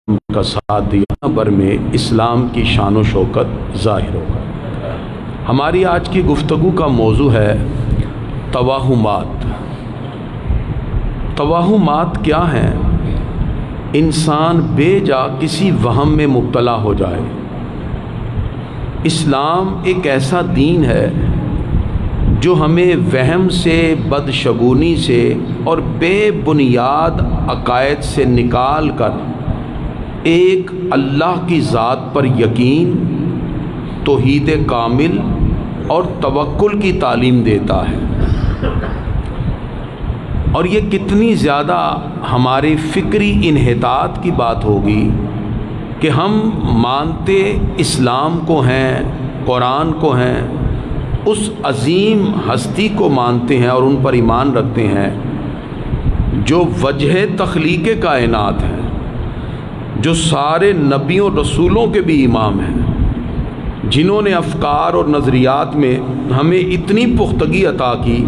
کا ساتھ دیا بر میں اسلام کی شان و شوکت ظاہر ہوگا۔ ہماری آج کی گفتگو کا موضوع ہے توہمات۔ توہمات کیا ہیں؟ انسان بے جا کسی وہم میں مبتلا ہو جائے۔ اسلام ایک ایسا دین ہے جو ہمیں وہم سے، بدشگونی سے اور بے بنیاد عقائد سے نکال کر ایک اللہ کی ذات پر یقین، توحید کامل اور توکل کی تعلیم دیتا ہے۔ اور یہ کتنی زیادہ ہمارے فکری انحطاط کی بات ہوگی کہ ہم مانتے اسلام کو ہیں، قرآن کو ہیں، اس عظیم ہستی کو مانتے ہیں اور ان پر ایمان رکھتے ہیں جو وجہ تخلیق کائنات ہیں، جو سارے نبیوں رسولوں کے بھی امام ہیں، جنہوں نے افکار اور نظریات میں ہمیں اتنی پختگی عطا کی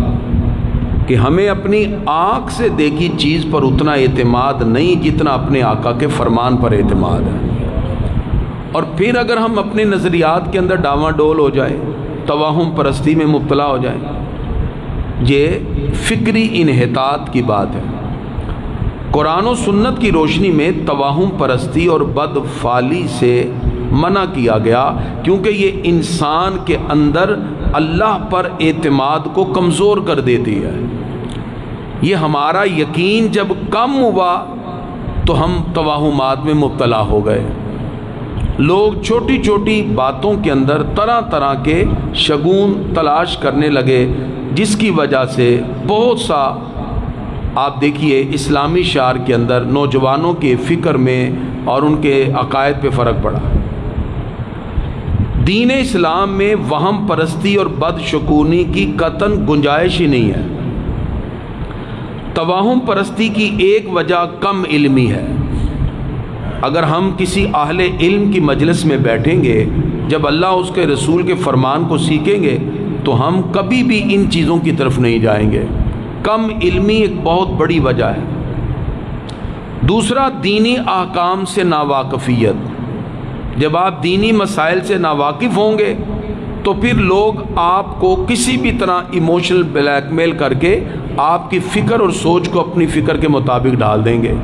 کہ ہمیں اپنی آنکھ سے دیکھی چیز پر اتنا اعتماد نہیں جتنا اپنے آقا کے فرمان پر اعتماد ہے۔ اور پھر اگر ہم اپنے نظریات کے اندر ڈاواں ڈول ہو جائے، توہم پرستی میں مبتلا ہو جائیں، یہ فکری انحطاط کی بات ہے۔ قرآن و سنت کی روشنی میں توہم پرستی اور بد فعلی سے منع کیا گیا، کیونکہ یہ انسان کے اندر اللہ پر اعتماد کو کمزور کر دیتی ہے۔ یہ ہمارا یقین جب کم ہوا تو ہم توہمات میں مبتلا ہو گئے۔ لوگ چھوٹی چھوٹی باتوں کے اندر طرح طرح کے شگون تلاش کرنے لگے، جس کی وجہ سے بہت سا آپ دیکھیے اسلامی شعار کے اندر نوجوانوں کے فکر میں اور ان کے عقائد پہ فرق پڑا۔ دین اسلام میں وہم پرستی اور بدشگونی کی قطعاً گنجائش ہی نہیں ہے۔ توہم پرستی کی ایک وجہ کم علمی ہے۔ اگر ہم کسی اہل علم کی مجلس میں بیٹھیں گے، جب اللہ اس کے رسول کے فرمان کو سیکھیں گے تو ہم کبھی بھی ان چیزوں کی طرف نہیں جائیں گے۔ کم علمی ایک بہت بڑی وجہ ہے۔ دوسرا، دینی احکام سے ناواقفیت۔ جب آپ دینی مسائل سے ناواقف ہوں گے تو پھر لوگ آپ کو کسی بھی طرح ایموشنل بلیک میل کر کے آپ کی فکر اور سوچ کو اپنی فکر کے مطابق ڈال دیں گے۔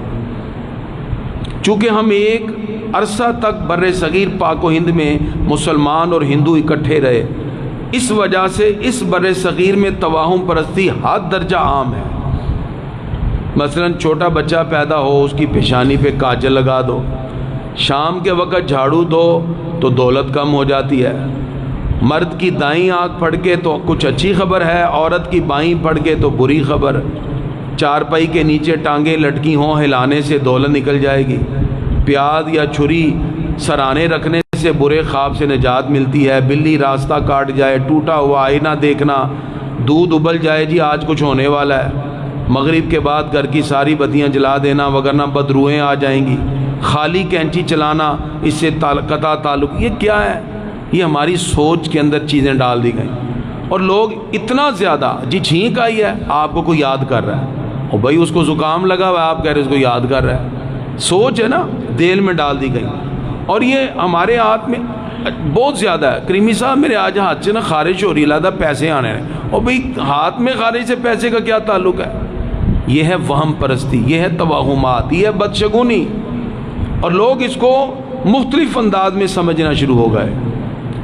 چونکہ ہم ایک عرصہ تک بر صغیر پاک و ہند میں مسلمان اور ہندو اکٹھے رہے، اس وجہ سے اس بر صغیر میں توہم پرستی حد درجہ عام ہے۔ مثلا چھوٹا بچہ پیدا ہو، اس کی پیشانی پہ کاجل لگا دو، شام کے وقت جھاڑو دو تو دولت کم ہو جاتی ہے۔ مرد کی دائیں آنکھ پھڑ کے تو کچھ اچھی خبر ہے، عورت کی بائیں پھڑ کے تو بری خبر۔ چارپائی کے نیچے ٹانگیں لٹکی ہوں، ہلانے سے دولت نکل جائے گی۔ پیاز یا چھری سرانے رکھنے سے برے خواب سے نجات ملتی ہے۔ بلی راستہ کاٹ جائے، ٹوٹا ہوا آئینہ دیکھنا، دودھ ابل جائے جی آج کچھ ہونے والا ہے، مغرب کے بعد گھر کی ساری بتیاں جلا دینا ورنہ بدروہیں آ جائیں گی، خالی کینچی چلانا، اس سے قطع تعلق۔ یہ کیا ہے؟ یہ ہماری سوچ کے اندر چیزیں ڈال دی گئیں۔ اور لوگ اتنا زیادہ، جی چھینک آئی ہے آپ کو کوئی یاد کر رہا ہے، اور بھائی اس کو زکام لگا ہوا ہے آپ کہہ رہے اس کو یاد کر رہا ہے۔ سوچ ہے نا، دل میں ڈال دی گئی۔ اور یہ ہمارے ہاتھ میں بہت زیادہ ہے۔ کریمی صاحب میرے آج ہاتھ سے نا خارش ہو رہی ہے، لہذا پیسے آنے ہیں۔ اور بھائی ہاتھ میں خارش سے پیسے کا کیا تعلق ہے؟ یہ ہے وہم پرستی، یہ ہے توہمات، یہ ہے بدشگونی۔ اور لوگ اس کو مختلف انداز میں سمجھنا شروع ہو گئے۔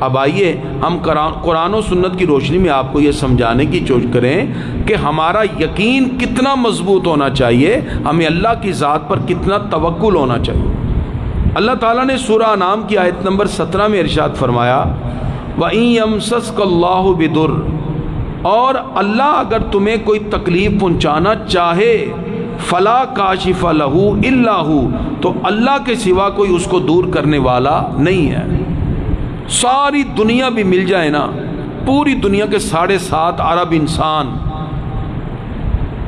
اب آئیے ہم قرآن و سنت کی روشنی میں آپ کو یہ سمجھانے کی کوشش کریں کہ ہمارا یقین کتنا مضبوط ہونا چاہیے، ہمیں اللہ کی ذات پر کتنا توکل ہونا چاہیے۔ اللہ تعالیٰ نے سورہ انعام کی آیت نمبر 17 میں ارشاد فرمایا، وَإِن يَمْسَسْكَ اللَّهُ بِضُرٍّ، اور اللہ اگر تمہیں کوئی تکلیف پہنچانا چاہے، فَلَا كَاشِفَ لَهُ إِلَّا هُوَ، تو اللہ کے سوا کوئی اس کو دور کرنے والا نہیں ہے۔ ساری دنیا بھی مل جائے نا، پوری دنیا کے 7.5 ارب انسان،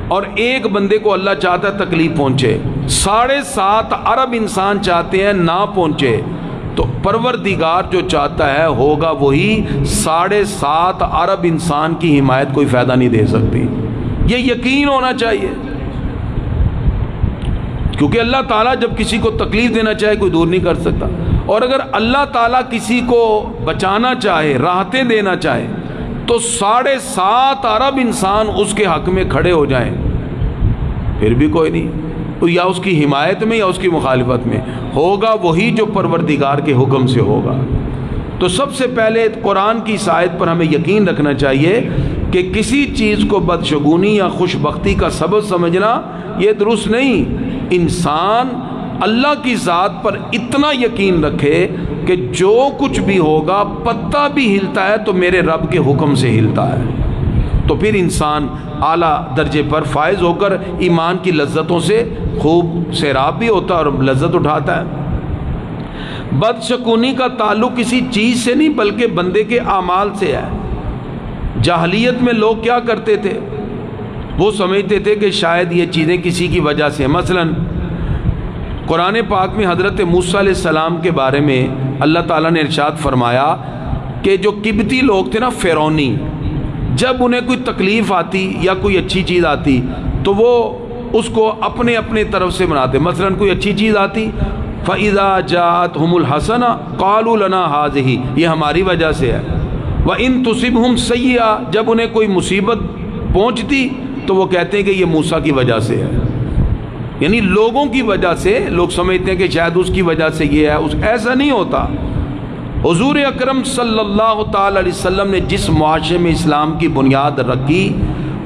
اور ایک بندے کو اللہ چاہتا ہے تکلیف پہنچے، 7.5 ارب انسان چاہتے ہیں نہ پہنچے، تو پروردگار جو چاہتا ہے ہوگا وہی 7.5 ارب انسان کی حمایت کوئی فائدہ نہیں دے سکتی۔ یہ یقین ہونا چاہیے، کیونکہ اللہ تعالیٰ جب کسی کو تکلیف دینا چاہے کوئی دور نہیں کر سکتا، اور اگر اللہ تعالیٰ کسی کو بچانا چاہے، راحتیں دینا چاہے، تو 7.5 ارب انسان اس کے حق میں کھڑے ہو جائیں، پھر بھی کوئی نہیں، یا اس کی حمایت میں یا اس کی مخالفت میں ہوگا وہی جو پروردگار کے حکم سے ہوگا۔ تو سب سے پہلے قرآن کی اس آیت پر ہمیں یقین رکھنا چاہیے کہ کسی چیز کو بدشگونی یا خوش بختی کا سبب سمجھنا یہ درست نہیں۔ انسان اللہ کی ذات پر اتنا یقین رکھے کہ جو کچھ بھی ہوگا، پتا بھی ہلتا ہے تو میرے رب کے حکم سے ہلتا ہے، تو پھر انسان اعلیٰ درجے پر فائز ہو کر ایمان کی لذتوں سے خوب سیراب بھی ہوتا ہے اور لذت اٹھاتا ہے۔ بدشگونی کا تعلق کسی چیز سے نہیں بلکہ بندے کے اعمال سے ہے۔ جاہلیت میں لوگ کیا کرتے تھے؟ وہ سمجھتے تھے کہ شاید یہ چیزیں کسی کی وجہ سے، مثلا قرآن پاک میں حضرت موسیٰ علیہ السلام کے بارے میں اللہ تعالیٰ نے ارشاد فرمایا کہ جو قبطی لوگ تھے نا، فرعونی، جب انہیں کوئی تکلیف آتی یا کوئی اچھی چیز آتی تو وہ اس کو اپنے اپنے طرف سے بناتے۔ مثلا کوئی اچھی چیز آتی، فَإِذَا جَاءَتْهُمُ الْحَسَنَةُ قَالُوا لَنَا هَٰذِهِ، یہ ہماری وجہ سے ہے۔ وَإِن تُصِبْهُمْ سَيِّئَةٌ، جب انہیں کوئی مصیبت پہنچتی تو وہ کہتے ہیں کہ یہ موسیٰ کی وجہ سے ہے، یعنی لوگوں کی وجہ سے۔ لوگ سمجھتے ہیں کہ شاید اس کی وجہ سے یہ ہے، ایسا نہیں ہوتا۔ حضور اکرم صلی اللہ تعالی علیہ وسلم نے جس معاشرے میں اسلام کی بنیاد رکھی،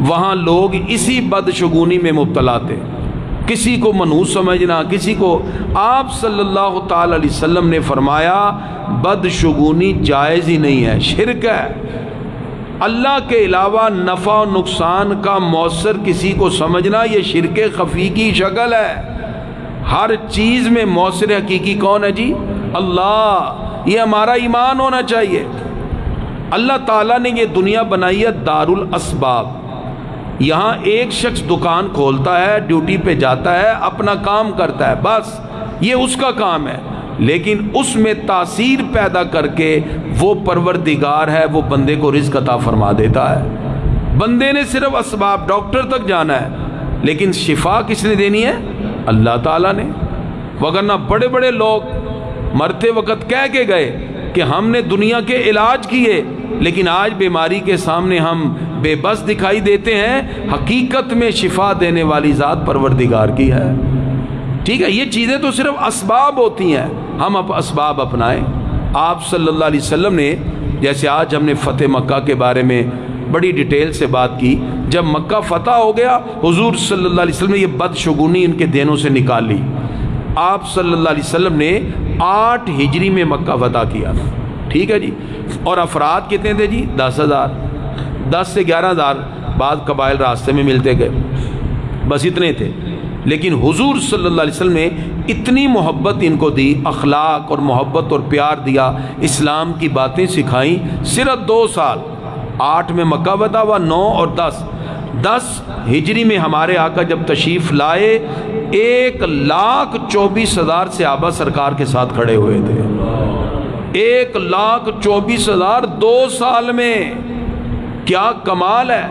وہاں لوگ اسی بدشگونی میں مبتلا تھے، کسی کو منحوس سمجھنا، کسی کو۔ آپ صلی اللہ تعالی علیہ وسلم نے فرمایا بدشگونی جائز ہی نہیں ہے، شرک ہے۔ اللہ کے علاوہ نفع و نقصان کا مؤثر کسی کو سمجھنا یہ شرک خفی کی شکل ہے۔ ہر چیز میں مؤثر حقیقی کون ہے جی؟ اللہ۔ یہ ہمارا ایمان ہونا چاہیے۔ اللہ تعالیٰ نے یہ دنیا بنائی ہے دار الاسباب، یہاں ایک شخص دکان کھولتا ہے، ڈیوٹی پہ جاتا ہے، اپنا کام کرتا ہے، بس یہ اس کا کام ہے، لیکن اس میں تاثیر پیدا کر کے وہ پروردگار ہے، وہ بندے کو رزق عطا فرما دیتا ہے۔ بندے نے صرف اسباب، ڈاکٹر تک جانا ہے، لیکن شفا کس نے دینی ہے؟ اللہ تعالیٰ نے۔ وگرنہ بڑے بڑے لوگ مرتے وقت کہہ کے گئے کہ ہم نے دنیا کے علاج کیے، لیکن آج بیماری کے سامنے ہم بے بس دکھائی دیتے ہیں، حقیقت میں شفا دینے والی ذات پروردگار کی ہے۔ ٹھیک ہے، یہ چیزیں تو صرف اسباب ہوتی ہیں، ہم اسباب اپنائیں۔ آپ صلی اللہ علیہ وسلم نے، جیسے آج ہم نے فتح مکہ کے بارے میں بڑی ڈیٹیل سے بات کی، جب مکہ فتح ہو گیا حضور صلی اللہ علیہ وسلم نے یہ بدشگونی ان کے دینوں سے نکال لی۔ آپ صلی اللہ علیہ وسلم نے 8 ہجری میں مکہ فتح کیا، ٹھیک ہے جی، اور افراد کتنے تھے جی؟ 10,000، 10 سے 11,000، بعض قبائل راستے میں ملتے گئے، بس اتنے تھے۔ لیکن حضور صلی اللہ علیہ وسلم نے اتنی محبت ان کو دی، اخلاق اور محبت اور پیار دیا، اسلام کی باتیں سکھائیں، صرف 2 سال، 8 میں مکہ فتح ہوا، 9 اور 10 ہجری میں ہمارے آقا جب تشریف لائے 1,24,000 صحابہ سرکار کے ساتھ کھڑے ہوئے تھے۔ 1,24,000 2 سال میں، کیا کمال ہے!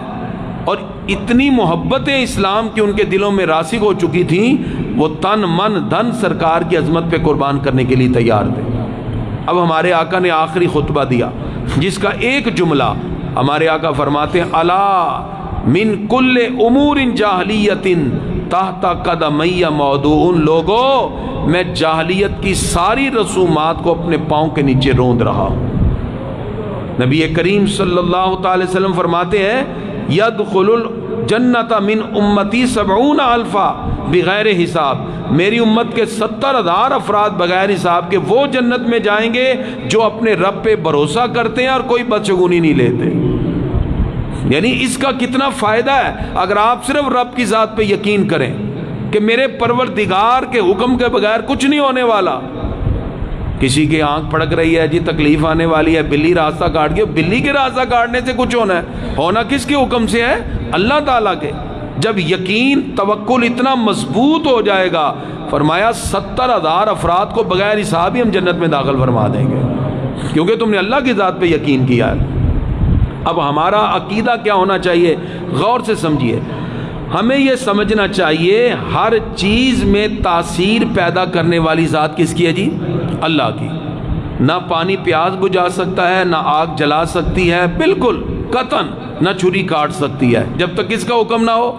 اور اتنی محبتیں اسلام کی ان کے دلوں میں راسخ ہو چکی تھیں، وہ تن من دھن سرکار کی عظمت پہ قربان کرنے کے لیے تیار تھے۔ اب ہمارے آقا نے آخری خطبہ دیا، جس کا ایک جملہ ہمارے آقا فرماتے ہیں، الا من کل امور جاہلیت تحت قدمی موضوع، لوگو میں جاہلیت کی ساری رسومات کو اپنے پاؤں کے نیچے روند رہا ہوں۔ نبی کریم صلی اللہ تعالی وسلم فرماتے ہیں، یدخل الجنت من امتی 70,000 بغیر حساب، میری امت کے 70,000 افراد بغیر حساب کے وہ جنت میں جائیں گے جو اپنے رب پہ بھروسہ کرتے ہیں اور کوئی بدشگونی نہیں لیتے۔ یعنی اس کا کتنا فائدہ ہے اگر آپ صرف رب کی ذات پہ یقین کریں کہ میرے پروردگار کے حکم کے بغیر کچھ نہیں ہونے والا۔ کسی کی آنکھ پھڑک رہی ہے جی، تکلیف آنے والی ہے، بلی راستہ کاٹ گئی، بلی کے راستہ کاٹنے سے کچھ ہونا ہے؟ ہونا کس کے حکم سے ہے؟ اللہ تعالیٰ کے۔ جب یقین توکل اتنا مضبوط ہو جائے گا، فرمایا 70,000 افراد کو بغیر حساب ہی ہم جنت میں داخل فرما دیں گے، کیونکہ تم نے اللہ کی ذات پہ یقین کیا ہے۔ اب ہمارا عقیدہ کیا ہونا چاہیے؟ غور سے سمجھیے۔ ہمیں یہ سمجھنا چاہیے ہر چیز میں تاثیر پیدا کرنے والی ذات کس کی ہے جی؟ اللہ کی. نہ پانی پیاس بجھا سکتا ہے، نہ آگ جلا سکتی ہے، بالکل قطعاً نہ چھری کاٹ سکتی ہے جب تک کس کا حکم نہ ہو.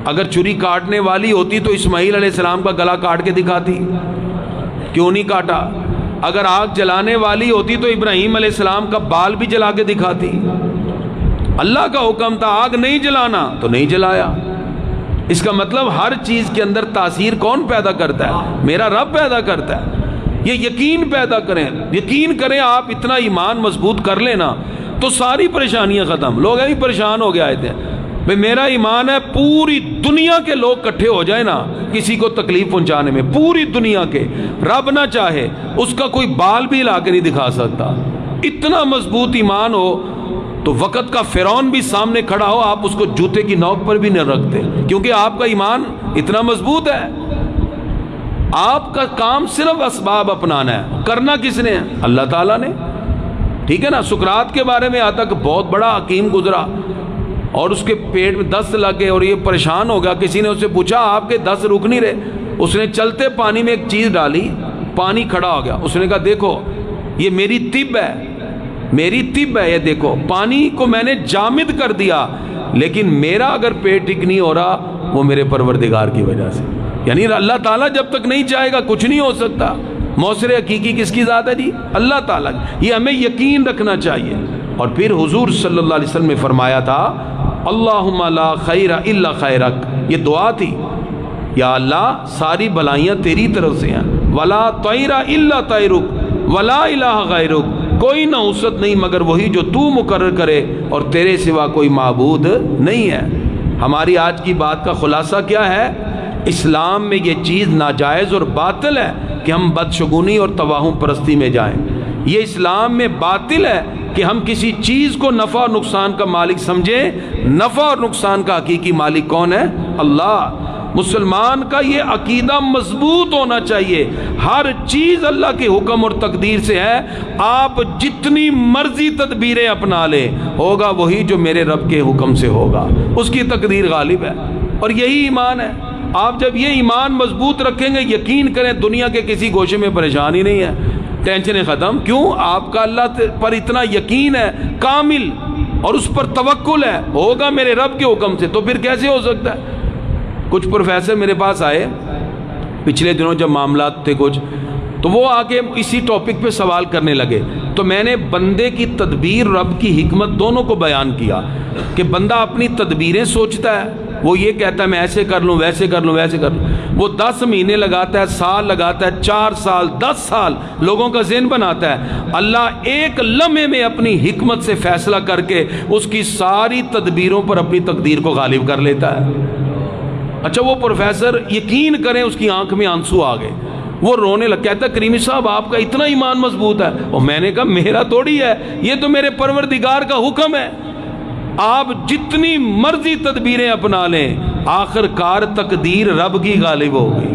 اگر چھری کاٹنے والی ہوتی تو اسماعیل علیہ السلام کا گلا کاٹ کے دکھاتی، کیوں نہیں کاٹا؟ اگر آگ جلانے والی ہوتی تو ابراہیم علیہ السلام کا بال بھی جلا کے دکھاتی. اللہ کا حکم تھا آگ نہیں جلانا تو نہیں جلایا. اس کا مطلب ہر چیز کے اندر تاثیر کون پیدا کرتا ہے؟ میرا رب پیدا کرتا ہے. یہ یقین پیدا کریں، یقین کریں. آپ اتنا ایمان مضبوط کر لینا تو ساری پریشانیاں ختم. لوگ ابھی پریشان ہو گئے آئے تھے، بھئی میرا ایمان ہے پوری دنیا کے لوگ کٹھے ہو جائیں نا کسی کو تکلیف پہنچانے میں، پوری دنیا کے، رب نہ چاہے اس کا کوئی بال بھی لا کے نہیں دکھا سکتا. اتنا مضبوط ایمان ہو تو وقت کا فرعون بھی سامنے کھڑا ہو آپ اس کو جوتے کی نوک پر بھی نہ رکھتے، کیونکہ آپ کا ایمان اتنا مضبوط ہے. آپ کا کام صرف اسباب اپنانا ہے. کرنا کس نے ہے؟ اللہ تعالیٰ نے. ٹھیک ہے نا. سقراط کے بارے میں آتا کہ بہت بڑا حکیم گزرا اور اس کے پیٹ میں دست لگ گئے اور یہ پریشان ہو گیا. کسی نے اس سے پوچھا آپ کے دست رک نہیں رہے. اس نے چلتے پانی میں ایک چیز ڈالی، پانی کھڑا ہو گیا. اس نے کہا دیکھو یہ میری طب ہے، میری طب ہے، یہ دیکھو پانی کو میں نے جامد کر دیا، لیکن میرا اگر پیٹ ٹھیک نہیں ہو رہا وہ میرے پروردگار کی وجہ سے. یعنی اللہ تعالیٰ جب تک نہیں چاہے گا کچھ نہیں ہو سکتا. موثر حقیقی کس کی ذات ہے جی؟ اللہ تعالیٰ. یہ ہمیں یقین رکھنا چاہیے. اور پھر حضور صلی اللہ علیہ وسلم نے فرمایا تھا اللہم لا خیر الا خیرک. یہ دعا تھی، یا اللہ ساری بلائیاں تیری طرف سے ہیں. ولا طیر الا طیرک ولا الہ غیرک. کوئی نحوست نہیں مگر وہی جو تو مقرر کرے اور تیرے سوا کوئی معبود نہیں ہے. ہماری آج کی بات کا خلاصہ کیا ہے؟ اسلام میں یہ چیز ناجائز اور باطل ہے کہ ہم بدشگونی اور توہم پرستی میں جائیں. یہ اسلام میں باطل ہے کہ ہم کسی چیز کو نفع اور نقصان کا مالک سمجھیں. نفع اور نقصان کا حقیقی مالک کون ہے؟ اللہ. مسلمان کا یہ عقیدہ مضبوط ہونا چاہیے. ہر چیز اللہ کے حکم اور تقدیر سے ہے. آپ جتنی مرضی تدبیریں اپنا لیں ہوگا وہی جو میرے رب کے حکم سے ہوگا. اس کی تقدیر غالب ہے اور یہی ایمان ہے. آپ جب یہ ایمان مضبوط رکھیں گے یقین کریں دنیا کے کسی گوشے میں پریشانی نہیں ہے، ٹینشنیں ختم. کیوں؟ آپ کا اللہ پر اتنا یقین ہے کامل اور اس پر توکل ہے، ہوگا میرے رب کے حکم سے. تو پھر کیسے ہو سکتا ہے؟ کچھ پروفیسر میرے پاس آئے پچھلے دنوں جب معاملات تھے کچھ، تو وہ آ کے اسی ٹاپک پہ سوال کرنے لگے. تو میں نے بندے کی تدبیر رب کی حکمت دونوں کو بیان کیا کہ بندہ اپنی تدبیریں سوچتا ہے، وہ یہ کہتا ہے میں ایسے کر لوں ویسے کر لوں ویسے کر لوں. وہ 10 مہینے لگاتا ہے، سال لگاتا ہے، 4 سال 10 سال لوگوں کا ذہن بناتا ہے. اللہ ایک لمحے میں اپنی حکمت سے فیصلہ کر کے اس کی ساری تدبیروں پر اپنی تقدیر کو غالب کر لیتا ہے. اچھا وہ پروفیسر یقین کریں اس کی آنکھ میں آنسو آ گئے، وہ رونے لگ. کہتا کریمی صاحب آپ کا اتنا ایمان مضبوط ہے. اور میں نے کہا میرا تھوڑی ہے، یہ تو میرے پروردگار کا حکم ہے. آپ جتنی مرضی تدبیریں اپنا لیں آخر کار تقدیر رب کی غالب ہوگی.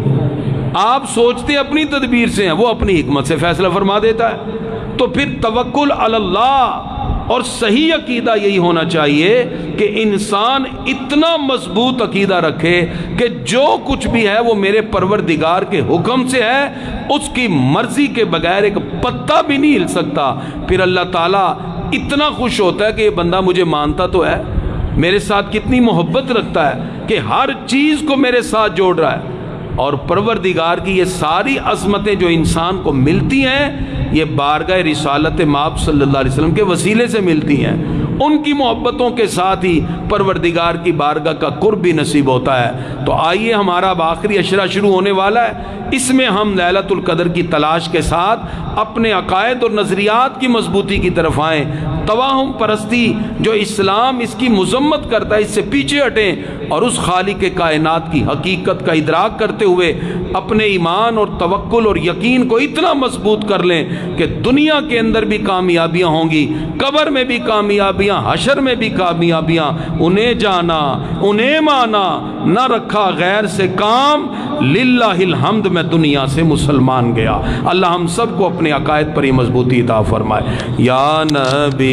آپ سوچتے اپنی تدبیر سے ہیں، وہ اپنی حکمت سے فیصلہ فرما دیتا ہے. تو پھر توکل علی اللہ اور صحیح عقیدہ یہی ہونا چاہیے کہ انسان اتنا مضبوط عقیدہ رکھے کہ جو کچھ بھی ہے وہ میرے پروردگار کے حکم سے ہے، اس کی مرضی کے بغیر ایک پتہ بھی نہیں ہل سکتا. پھر اللہ تعالیٰ اتنا خوش ہوتا ہے کہ یہ بندہ مجھے مانتا تو ہے، میرے ساتھ کتنی محبت رکھتا ہے کہ ہر چیز کو میرے ساتھ جوڑ رہا ہے. اور پروردگار کی یہ ساری عظمتیں جو انسان کو ملتی ہیں یہ بارگاہ رسالت مآب صلی اللہ علیہ وسلم کے وسیلے سے ملتی ہیں. ان کی محبتوں کے ساتھ ہی پروردگار کی بارگاہ کا قرب بھی نصیب ہوتا ہے. تو آئیے ہمارا اب آخری عشرہ شروع ہونے والا ہے، اس میں ہم لیلۃ القدر کی تلاش کے ساتھ اپنے عقائد اور نظریات کی مضبوطی کی طرف آئیں. توہم پرستی جو اسلام اس کی مذمت کرتا ہے اس سے پیچھے ہٹیں اور اس خالق کائنات کی حقیقت کا ادراک کرتے ہوئے اپنے ایمان اور توکل اور یقین کو اتنا مضبوط کر لیں کہ دنیا کے اندر بھی کامیابیاں ہوں گی، قبر میں بھی کامیابیاں، حشر میں بھی کامیابیاں. انہیں جانا انہیں مانا، نہ رکھا غیر سے کام، للہ الحمد میں دنیا سے مسلمان گیا. اللہ ہم سب کو اپنے عقائد پر ہی مضبوطی عطا فرمائے. یا نبی